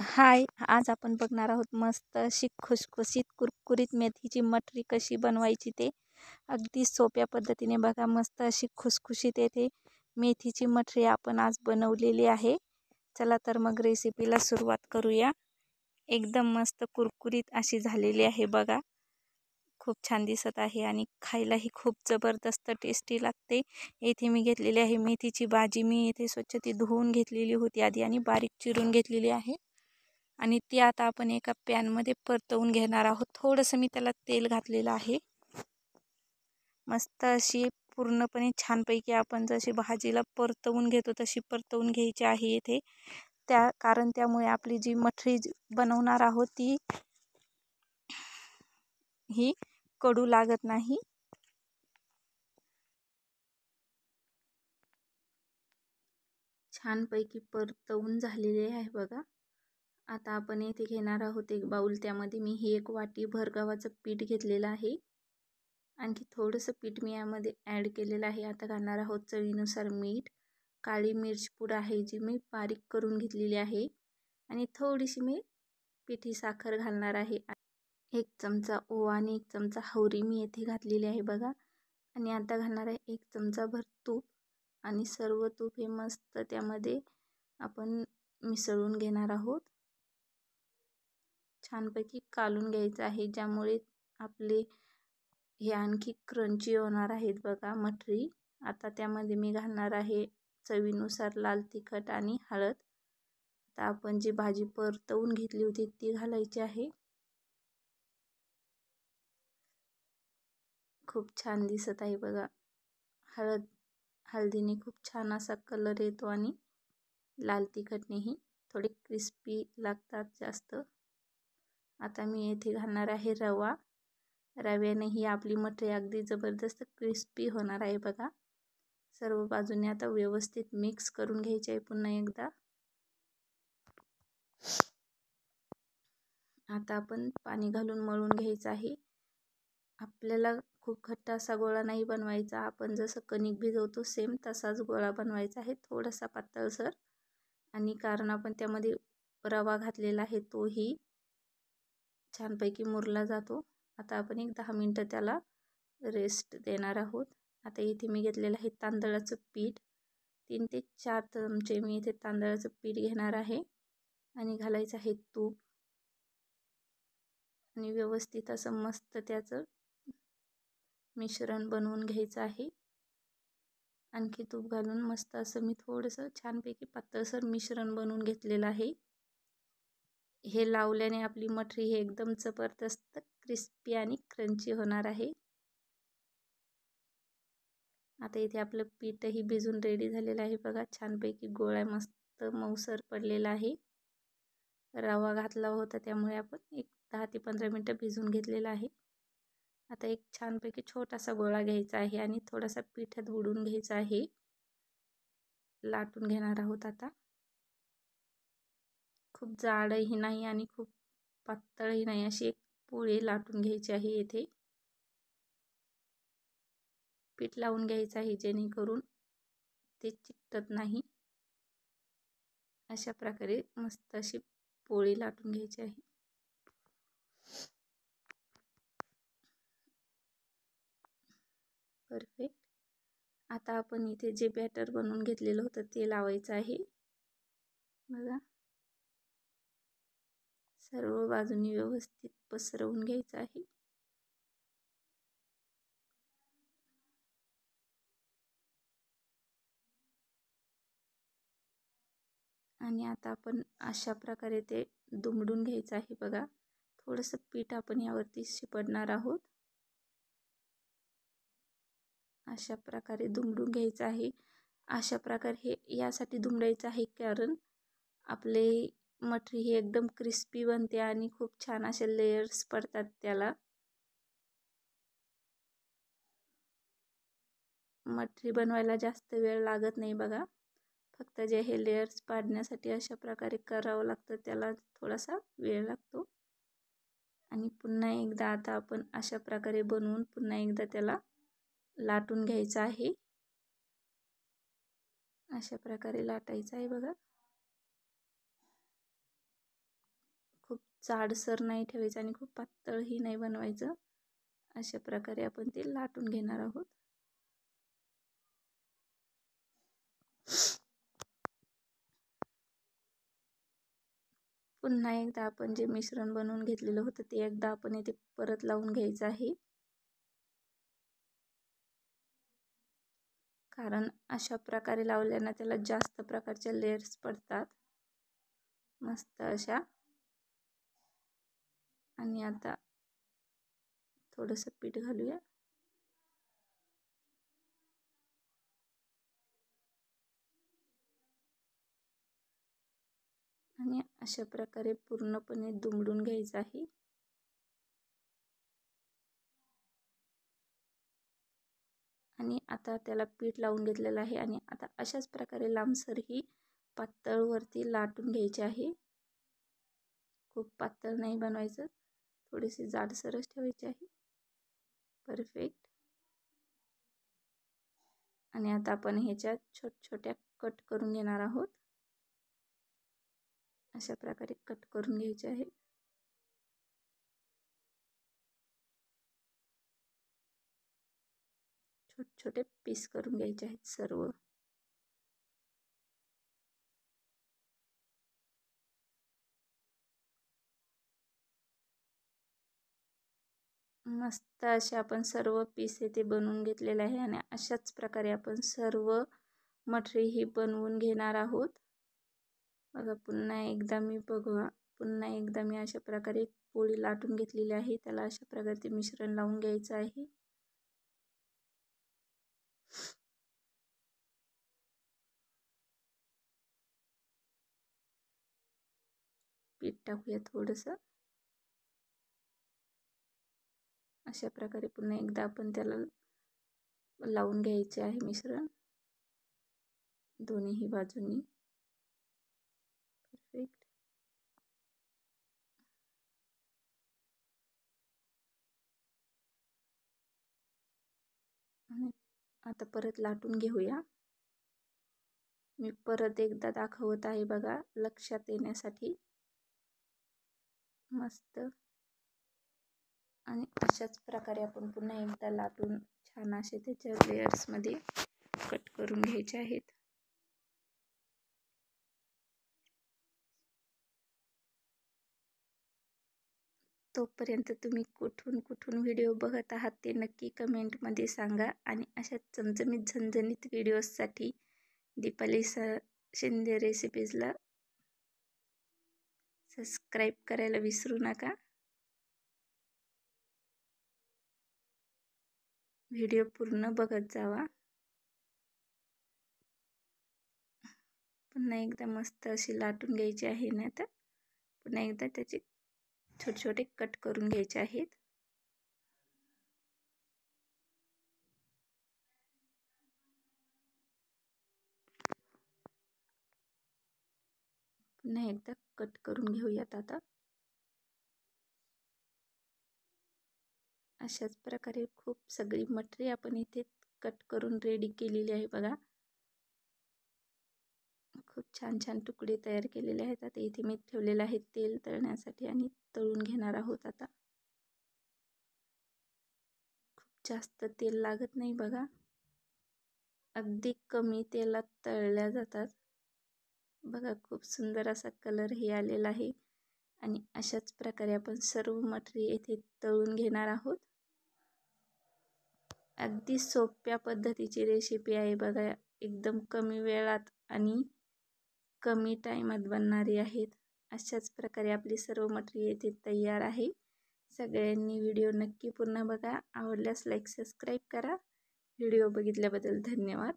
हाय, आज आपण बघणार आहोत मस्त अशी खुसखुशीत कुरकुरीत मेथीची मटरी कशी बनवायची ते. अगदी सोप्या पद्धतीने बघा, मस्त अशी खुसखुशीत येते मेथीची मटरी आपण आज बनवलेली आहे. चला तर मग रेसिपीला सुरुवात करूया. एकदम मस्त कुरकुरीत अशी झालेली आहे बघा. खूप छान दिसत आहे आणि खायलाही खूप जबरदस्त टेस्टी लागते. येथे मी घेतलेली आहे मेथीची भाजी. मी येथे स्वच्छ ती धुवून घेतलेली होती आधी आणि बारीक चिरून घेतलेली आहे. आणि ती आता आपण एका पॅनमध्ये परतवून घेणार आहोत. थोडंसं मी त्याला तेल घातलेलं आहे. मस्त अशी पूर्णपणे छानपैकी आपण जशी भाजीला परतवून घेतो तशी परतवून घ्यायची आहे येथे. कारण त्यामुळे आपली जी मटरी बनवणार आहोत ती ही कडू लागत नाही. छानपैकी परतवून झालेली आहे बघा. आता आपण येथे घेणार आहोत एक बाउल. त्यामध्ये मी ही एक वाटी भर गव्हाचं पीठ घेतलेलं आहे. आणखी थोडंसं पीठ मी यामध्ये ॲड केलेलं आहे. आता घालणार आहोत चवीनुसार मीठ, काळी मिरच पूड आहे जी मी बारीक करून घेतलेली आहे आणि थोडीशी मी पिठी साखर घालणार आहे. 1 चमचा ओवा आणि 1 चमचा हवरी मी येथे घातलेली आहे बघा. आणि आता घालणार आहे 1 चमचाभर तूप आणि सर्व तूप हे मस्त त्यामध्ये आपण मिसळून घेणार आहोत. छानपैकी कालून घ्यायचं आहे, ज्यामुळे आपले हे आणखी क्रंची होणार आहेत बघा मटरी. आता त्यामध्ये मी घालणार आहे चवीनुसार लाल तिखट आणि हळद. आता आपण जी भाजी परतवून घेतली होती ती घालायची आहे. खूप छान दिसत आहे बघा. हळदीने खूप छान असा कलर येतो आणि लाल तिखटनेही थोडे क्रिस्पी लागतात जास्त. आता मी येथे घालणार आहे रवा. रव्याने ही आपली मटरी अगदी जबरदस्त क्रिस्पी होणार आहे बघा. सर्व बाजूने आता व्यवस्थित मिक्स करून घ्यायचे आहे पुन्हा एकदा. आता आपण पाणी घालून मळून घ्यायचं आहे. आपल्याला खूप घट्ट असा गोळा नाही बनवायचा. आपण जसं कणिक भिजवतो सेम तसाच गोळा बनवायचा आहे, थोडासा पातळसर. आणि कारण आपण त्यामध्ये रवा घातलेला आहे तोही छानपैकी मुरला जातो. आता आपण एक 10 मिनटं त्याला रेस्ट देणार आहोत. आता इथे मी घेतलेलं आहे तांदळाचं पीठ. 3 ते 4 चमचे मी इथे तांदळाचं पीठ घेणार आहे आणि घालायचं आहे तूप आणि व्यवस्थित असं मस्त त्याचं मिश्रण बनवून घ्यायचं आहे. आणखी तूप घालून मस्त असं मी थोडंसं छानपैकी पातळसर मिश्रण बनवून घेतलेलं आहे. हे लावल्याने आपली मटरी ही एकदम जबरदस्त क्रिस्पी आणि क्रंची होणार आहे. आता इथे आपलं पीठही भिजून रेडी झालेलं आहे बघा. छानपैकी गोळा मस्त मऊसर पडलेला आहे. रवा घातला होता त्यामुळे आपण एक 10 ते 15 मिनटं भिजून घेतलेला आहे. आता एक छानपैकी छोटासा गोळा घ्यायचा आहे आणि थोडासा पिठात बुडवून घ्यायचा आहे. लाटून घेणार आहोत आता. खूप जाडही नाही आणि खूप पातळही नाही, अशी एक पोळी लाटून घ्यायची आहे. येथे पीठ लावून घ्यायचं आहे जेणेकरून ते चिकटत नाही. अशा प्रकारे मस्त अशी पोळी लाटून घ्यायची आहे. परफेक्ट. आता आपण इथे जे बॅटर बनवून घेतलेलं होतं ते लावायचं आहे बघा. सर्व बाजूनी व्यवस्थित पसरवून घ्यायचं आहे. आणि आता आपण अशा प्रकारे ते दुमडून घ्यायचं आहे बघा. थोडंसं पीठ आपण यावरती शिपडणार आहोत. अशा प्रकारे दुमडून घ्यायचं आहे. अशा प्रकारे हे यासाठी दुमडायचं आहे कारण आपले मटरी ही एकदम क्रिस्पी बनते आणि खूप छान असे लेयर्स पडतात त्याला. मटरी बनवायला जास्त वेळ लागत नाही बघा. फक्त जे हे लेयर्स पाडण्यासाठी अशा प्रकारे करावं लागतं, त्याला थोडासा वेळ लागतो. आणि पुन्हा एकदा आता आपण अशा प्रकारे बनवून पुन्हा एकदा त्याला लाटून घ्यायचं आहे. अशा प्रकारे लाटायचं आहे बघा. जाडसर नाही ठेवायचं आणि खूप पातळही नाही बनवायचं. अशा प्रकारे आपण ते लाटून घेणार आहोत. पुन्हा एकदा आपण जे मिश्रण बनवून घेतलेलं होतं ते एकदा आपण इथे परत लावून घ्यायचं आहे. कारण अशा प्रकारे लावल्यानं त्याला जास्त प्रकारच्या लेयर्स पडतात मस्त अशा. आणि आता थोडंसं पीठ घालूया. आणि अशा प्रकारे पूर्णपणे दुमडून घ्यायचं आहे. आणि आता त्याला पीठ लावून घेतलेलं आहे आणि आता अशाच प्रकारे लांबसर ही पातळवरती लाटून घ्यायची आहे. खूप पातळ नाही बनवायचं, थोडीशी जाडसरच ठेवायची आहे. परफेक्ट. आणि आता आपण ह्याच्या छोट्या कट करून घेणार आहोत. अशा प्रकारे कट करून घ्यायचे आहे. छोटे पीस करून घ्यायचे आहेत सर्व. मस्त असे आपण सर्व पीस येथे बनवून घेतलेले आहे आणि अशाच प्रकारे आपण सर्व मठरी ही बनवून घेणार आहोत. बघा पुन्हा एकदा मी अशा प्रकारे पोळी लाटून घेतलेली आहे. त्याला अशा प्रकारे ते मिश्रण लावून घ्यायचं आहे. पीठ टाकूया थोडंसं. अशा प्रकारे पुन्हा एकदा आपण त्याला लावून घ्यायचे आहे मिश्रण दोन्ही बाजूंनी. परफेक्ट. आणि आता परत लाटून घेऊया. मी परत एकदा दाखवत आहे बघा लक्षात येण्यासाठी. मस्त. आणि अशाच प्रकारे आपण पुन्हा एकदा लाटून छान असे त्याच्या लेयर्समध्ये कट करून घ्यायचे आहेत. तोपर्यंत तुम्ही कुठून व्हिडिओ बघत आहात ते नक्की कमेंटमध्ये सांगा. आणि अशा चमचमीत झणझणीत व्हिडिओजसाठी दीपाली शिंदे रेसिपीजला सबस्क्राईब करायला विसरू नका. व्हिडिओ पूर्ण बघत जावा. पुन्हा एकदा मस्त अशी लाटून घ्यायची आहे ना. आता पुन्हा एकदा त्याचे छोटे कट करून घ्यायचे आहेत. पुन्हा एकदा कट करून घेऊयात. आता अशाच प्रकारे खूप सगळी मटरी आपण इथे कट करून रेडी केलेली आहे बघा. खूप छान तुकडे तयार केलेले आहेत. आता इथे मी ठेवलेलं आहे तेल तळण्यासाठी आणि तळून घेणार आहोत. आता खूप जास्त तेल लागत नाही बघा, अगदी कमी तेलात तळल्या जातात. बघा खूप सुंदर असा कलर ही आलेला आहे. आणि अशाच प्रकारे आपण सर्व मटरी येथे तळून घेणार आहोत. अगदी सोप्या पद्धतीची रेसिपी आहे बघा, एकदम कमी वेळात आणि कमी टाइमात बनणारी आहेत. अशाच प्रकारे आपली सर्व मटरी येथे तयार आहे. सगळ्यांनी व्हिडिओ नक्की पूर्ण बघा. आवडल्यास लाईक सबस्क्राईब करा. व्हिडिओ बघितल्याबद्दल धन्यवाद.